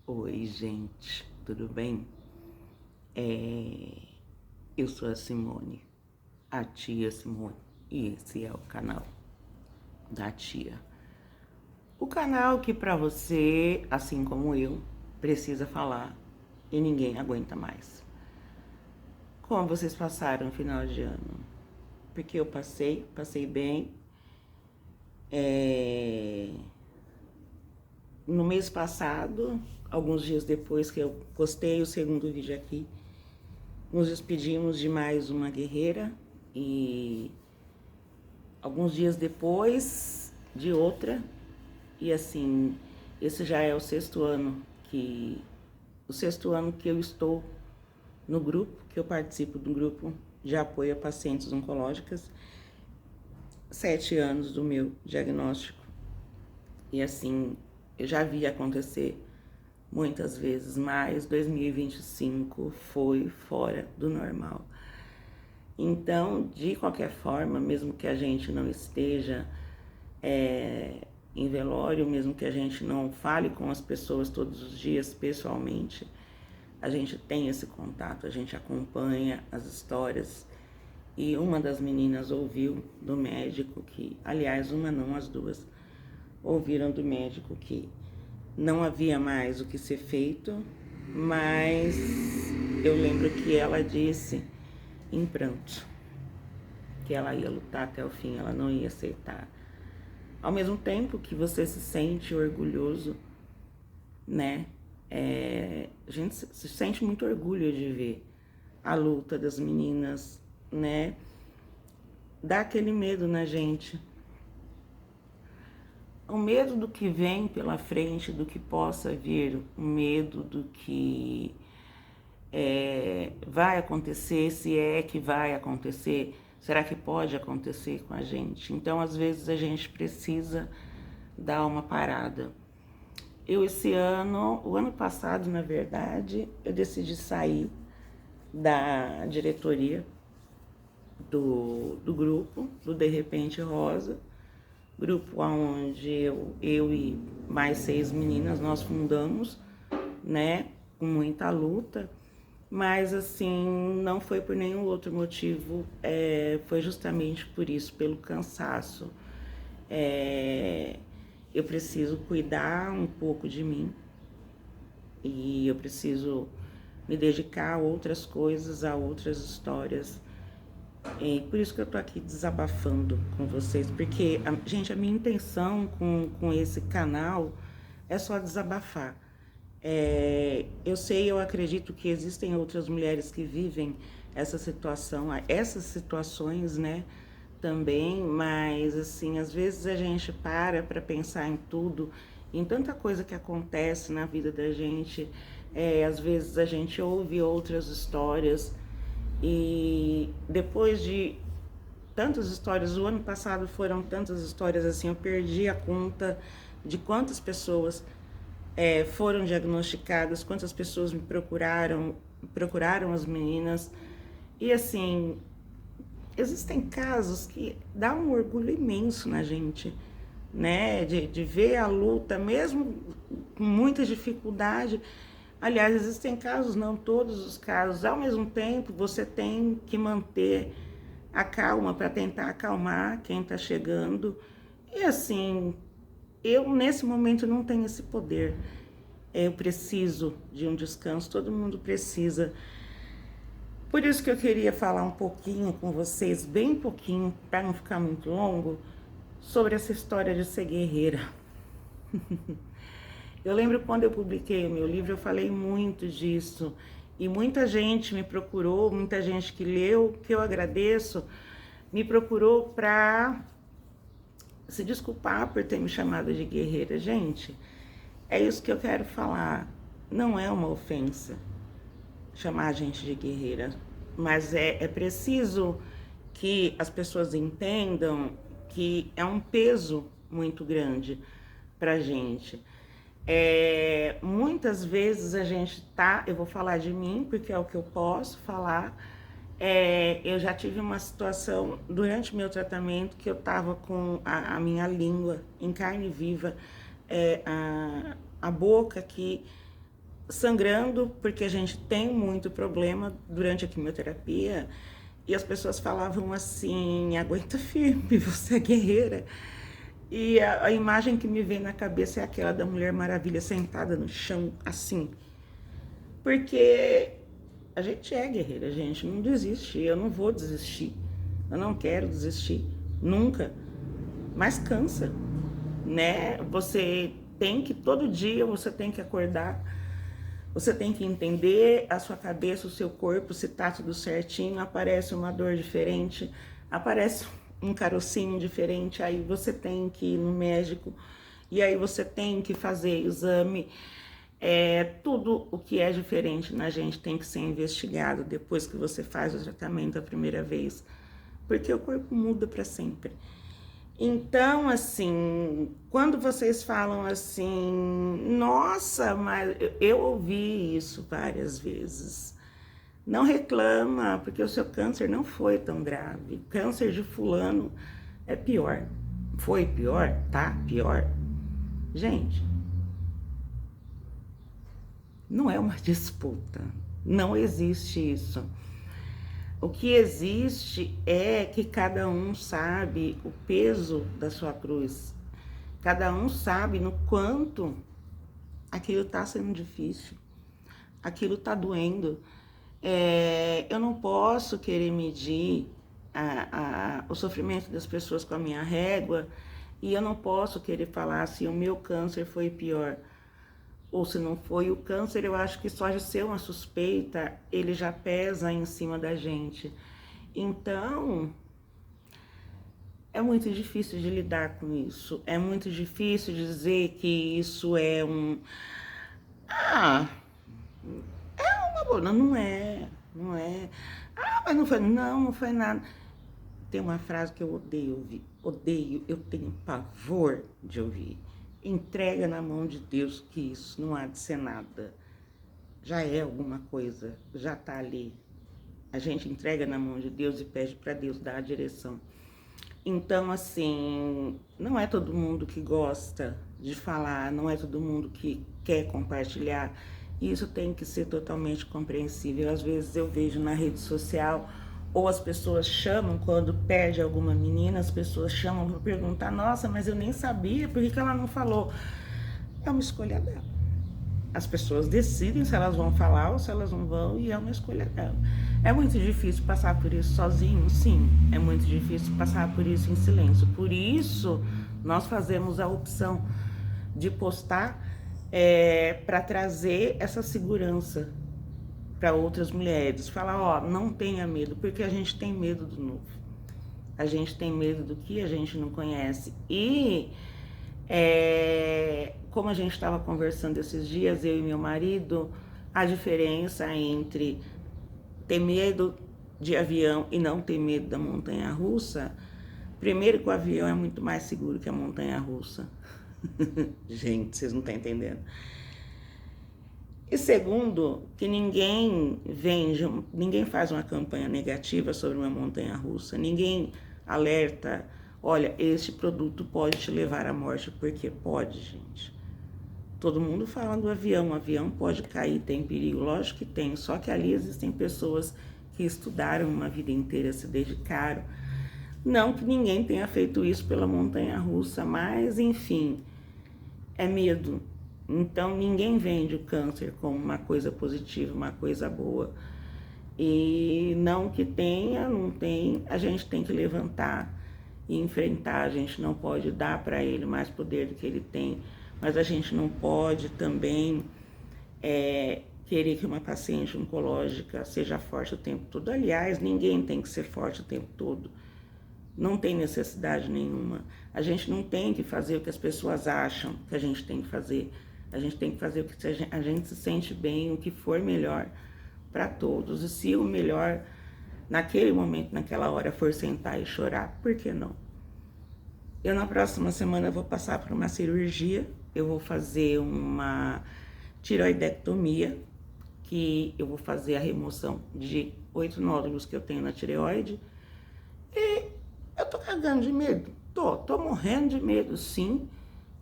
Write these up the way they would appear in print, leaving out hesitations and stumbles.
Oi, gente, tudo bem? Eu sou a Simone, a tia Simone, e esse é o canal da tia. O canal que pra você, assim como eu, precisa falar e ninguém aguenta mais. Como vocês passaram o final de ano? Porque eu passei bem. No mês passado, alguns dias depois que eu postei o segundo vídeo aqui, nos despedimos de mais uma guerreira e alguns dias depois de outra. E assim, esse já é o sexto ano que eu estou no grupo, que eu participo do grupo de apoio a pacientes oncológicas, 7 anos do meu diagnóstico. E assim, eu já vi acontecer muitas vezes, mas 2025 foi fora do normal. Então, de qualquer forma, mesmo que a gente não esteja em velório, mesmo que a gente não fale com as pessoas todos os dias pessoalmente, a gente tem esse contato, a gente acompanha as histórias. E uma das meninas ouviu do médico que, aliás, uma não, as duas, ouviram do médico que não havia mais o que ser feito, mas eu lembro que ela disse em pranto que ela ia lutar até o fim, ela não ia aceitar. Ao mesmo tempo que você se sente orgulhoso, né? A gente se sente muito orgulho de ver a luta das meninas, né? Dá aquele medo na gente. O medo do que vem pela frente, do que possa vir, o medo do que vai acontecer, se é que vai acontecer, será que pode acontecer com a gente? Então, às vezes, a gente precisa dar uma parada. Esse ano, o ano passado, na verdade, eu decidi sair da diretoria do grupo, do De Repente Rosa, grupo onde eu e mais 6 meninas nós fundamos, né, com muita luta, mas assim, não foi por nenhum outro motivo, foi justamente por isso, pelo cansaço. Eu preciso cuidar um pouco de mim e eu preciso me dedicar a outras coisas, a outras histórias. E por isso que eu tô aqui desabafando com vocês, porque, gente, a minha intenção com esse canal é só desabafar. Eu sei, eu acredito que existem outras mulheres que vivem essa situação, essas situações, né, também, mas assim, às vezes a gente para pensar em tudo, em tanta coisa que acontece na vida da gente, às vezes a gente ouve outras histórias e depois de tantas histórias, o ano passado foram tantas histórias assim, eu perdi a conta de quantas pessoas foram diagnosticadas, quantas pessoas me procuraram as meninas. E assim, existem casos que dá um orgulho imenso na gente, né? De ver a luta, mesmo com muita dificuldade. Aliás, existem casos, não todos os casos. Ao mesmo tempo, você tem que manter a calma para tentar acalmar quem está chegando. E assim, eu nesse momento não tenho esse poder. Eu preciso de um descanso, todo mundo precisa. Por isso que eu queria falar um pouquinho com vocês, bem pouquinho, para não ficar muito longo, sobre essa história de ser guerreira. Eu lembro quando eu publiquei o meu livro, eu falei muito disso. E muita gente me procurou, muita gente que leu, que eu agradeço, me procurou para se desculpar por ter me chamado de guerreira. Gente, é isso que eu quero falar. Não é uma ofensa chamar a gente de guerreira, mas é preciso que as pessoas entendam que é um peso muito grande pra gente. Muitas vezes a gente tá, eu vou falar de mim, porque é o que eu posso falar. Eu já tive uma situação durante meu tratamento que eu tava com a minha língua em carne viva, a boca aqui sangrando, porque a gente tem muito problema durante a quimioterapia, e as pessoas falavam assim, aguenta firme, você é guerreira. E a imagem que me vem na cabeça é aquela da Mulher Maravilha sentada no chão, assim. Porque a gente é guerreira, gente, não desiste, eu não vou desistir. Eu não quero desistir, nunca. Mas cansa, né? Você tem que, todo dia você tem que acordar, você tem que entender a sua cabeça, o seu corpo, se tá tudo certinho, aparece uma dor diferente, aparece um carocinho diferente, aí você tem que ir no médico, e aí você tem que fazer exame. Tudo o que é diferente na gente tem que ser investigado depois que você faz o tratamento a primeira vez, porque o corpo muda para sempre. Então, assim, quando vocês falam assim, nossa, mas eu ouvi isso várias vezes. Não reclama, porque o seu câncer não foi tão grave. Câncer de fulano é pior. Foi pior? Tá pior. Gente, não é uma disputa. Não existe isso. O que existe é que cada um sabe o peso da sua cruz. Cada um sabe no quanto aquilo está sendo difícil, aquilo está doendo. Eu não posso querer medir o sofrimento das pessoas com a minha régua, e eu não posso querer falar se o meu câncer foi pior ou se não foi. O câncer, eu acho que só de ser uma suspeita, ele já pesa em cima da gente. Então, é muito difícil de lidar com isso. É muito difícil dizer que isso é um... Ah, é uma boa. Não é, não é. Ah, mas não foi... Não, não foi nada. Tem uma frase que eu odeio ouvir. Odeio, eu tenho pavor de ouvir. Entrega na mão de Deus, que isso não há de ser nada. Já é alguma coisa, já tá ali. A gente entrega na mão de Deus e pede para Deus dar a direção. Então, assim, não é todo mundo que gosta de falar, não é todo mundo que quer compartilhar. Isso tem que ser totalmente compreensível. Às vezes eu vejo na rede social, ou as pessoas chamam, quando perde alguma menina, as pessoas chamam para perguntar, nossa, mas eu nem sabia, por que ela não falou? É uma escolha dela. As pessoas decidem se elas vão falar ou se elas não vão, e é uma escolha dela. É muito difícil passar por isso sozinho? Sim. É muito difícil passar por isso em silêncio. Por isso, nós fazemos a opção de postar para trazer essa segurança para outras mulheres. Falar, ó, não tenha medo, porque a gente tem medo do novo. A gente tem medo do que a gente não conhece. E como a gente estava conversando esses dias, eu e meu marido, a diferença entre ter medo de avião e não ter medo da montanha-russa, primeiro que o avião é muito mais seguro que a montanha-russa. Gente, vocês não estão entendendo. E segundo, que ninguém vende, ninguém faz uma campanha negativa sobre uma montanha-russa, ninguém alerta, olha, este produto pode te levar à morte, porque pode, gente. Todo mundo fala do avião, o avião pode cair, tem perigo, lógico que tem, só que ali existem pessoas que estudaram uma vida inteira, se dedicaram. Não que ninguém tenha feito isso pela montanha-russa, mas enfim, é medo. Então ninguém vende o câncer como uma coisa positiva, uma coisa boa. E não que tenha, não tem, a gente tem que levantar e enfrentar. A gente não pode dar para ele mais poder do que ele tem, mas a gente não pode também querer que uma paciente oncológica seja forte o tempo todo. Aliás, ninguém tem que ser forte o tempo todo. Não tem necessidade nenhuma. A gente não tem que fazer o que as pessoas acham que a gente tem que fazer. A gente tem que fazer o que a gente se sente bem, o que for melhor para todos. E se o melhor naquele momento, naquela hora, for sentar e chorar, por que não? Eu na próxima semana vou passar por uma cirurgia. Eu vou fazer uma tireoidectomia, que eu vou fazer a remoção de 8 nódulos que eu tenho na tireoide. E eu tô cagando de medo. Tô morrendo de medo, sim.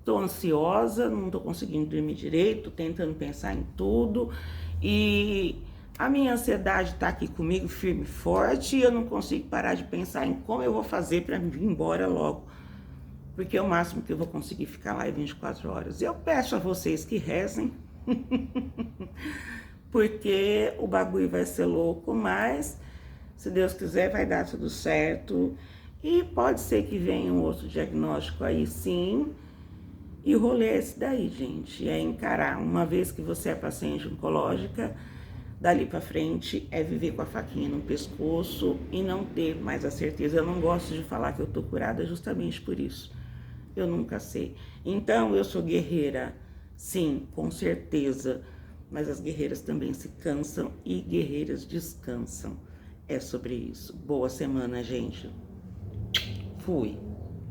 tô ansiosa, não tô conseguindo dormir direito, tô tentando pensar em tudo. E a minha ansiedade tá aqui comigo firme e forte e eu não consigo parar de pensar em como eu vou fazer para vir embora logo. Porque o máximo que eu vou conseguir ficar lá é 24 horas. Eu peço a vocês que rezem, porque o bagulho vai ser louco, mas se Deus quiser vai dar tudo certo. E pode ser que venha um outro diagnóstico aí sim. E o rolê é esse daí, gente, é encarar. Uma vez que você é paciente oncológica, dali pra frente é viver com a faquinha no pescoço e não ter mais a certeza. Eu não gosto de falar que eu tô curada justamente por isso. Eu nunca sei. Então, eu sou guerreira, sim, com certeza. Mas as guerreiras também se cansam e guerreiras descansam. É sobre isso. Boa semana, gente. Fui.